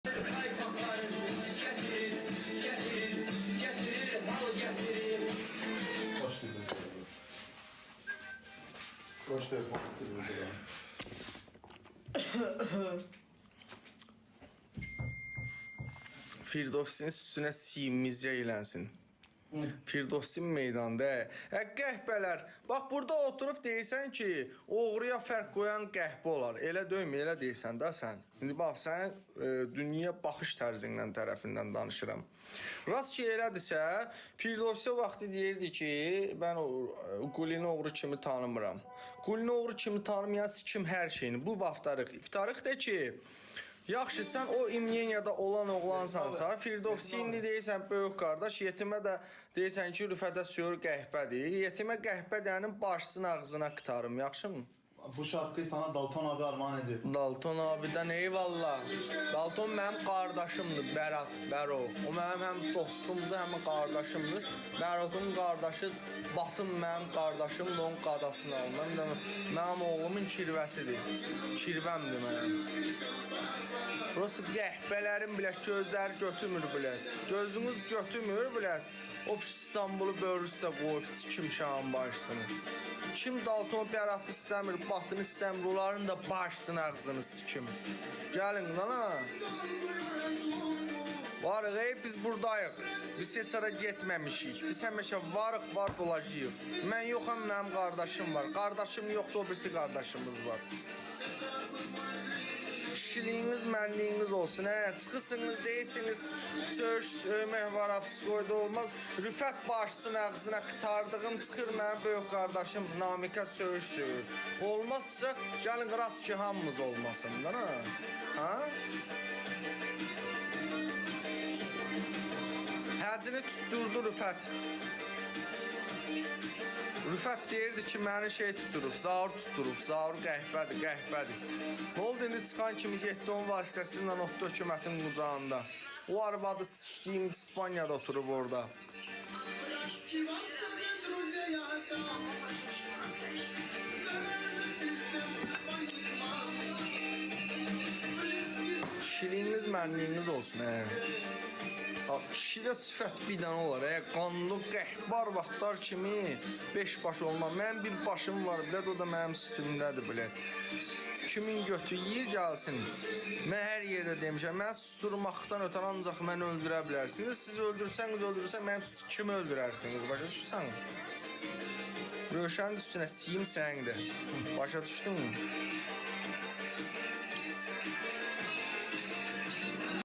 Hoş geldin. Firdovsin üstünə siyimizcə eylənsin. Firdovsin meydanda. Qəhbələr. Bax, burada oturub deyirsən ki, oğruya fərq qoyan qəhbə olar. Elə döymə, elə deyirsən də sən. İndi bax, sən dünyaya baxış tərzindən tərəfindən danışıram. Rast ki, elədirsə, Firdovsi vaxtı deyirdi ki, mən Qulini oğru kimi tanımıram. Qulini oğru kimi tanımayan kim hər şeyini. Bu vaxtlarıq. İftarıq de ki, yaxşı, sən o imyeniyada olan oğlansansa, Firdovsi indi deyirsən böyük qardaş, yetimə də deyirsən ki, rüfətə suyur qəhbədir. Yetimə qəhbə deyənin başsın ağzına qıtarım, yaxşı mı? Bu şarkıyı sana Dalton abi armağan ediyor. Dalton abidən eyvallah. Dalton mənim qardaşımdır, Bərat, Bəro. O mənim həm dostumdur, həm qardaşımdır. Bəratın qardaşı Batın mənim qardaşımdır, onun qadasını aldım. Mənim oğlumun kirvəsidir. Kirvəmdir mənim. Prosto qəhbələrin bilək, gözləri götürmür bilək. Gözünüz götürmür bilək. O İstanbulu bölürüzdə qoyub kim şahın başsını. Kim Dalton Bəratı istəmir, Batını istəmir, onların da başsını ağzını sikim. Gəlin lan. Varıq, biz buradayıq. Biz heç ara getməmişik. Biz həmişə varıq, var dolacağıq. Mən yoxam, mənim qardaşım var. Qardaşım yoxdur, o birisi qardaşımız var. Kişiliyiniz, mənliyiniz olsun. Çıxırsınız, deyirsiniz, söymək var, apskoyda olmaz. Rüfət başsın ağzına qıtardığım çıxır mənim böyük qardaşım Namikə söyüş. Olmazsa, gəlin rast ki, hamımız olmasın. Ha? Həcini tutturdu Rüfət. Rüfət deyirdi ki, məni şey tutturub, Zaur tutturub. Zaur qəhbədir, qəhbədir. Ne oldu indi çıxan kimi getdi onun vasitəsilə otdu hökumətin qucağında. O arvadı sikdiyim İspaniyada oturub orada. Kişiliğiniz, mənliyiniz olsun. Kişidə sifət bir dənə olar. Qanlı qəhbar vaxtlar kimi 5 baş olmam. Mənim bir başım var, bilət, o da mənim üstümdədir, bilət. Kimin götü yiyir gəlsin. Mən hər yerdə demişəm, mən susturmaqdan ötən ancaq məni öldürə bilərsiniz. Siz öldürsəniz, mən kimi öldürərsiniz, başa düşürsən? Rövşənin üstünə siyim səndir. Başa düşdün mü?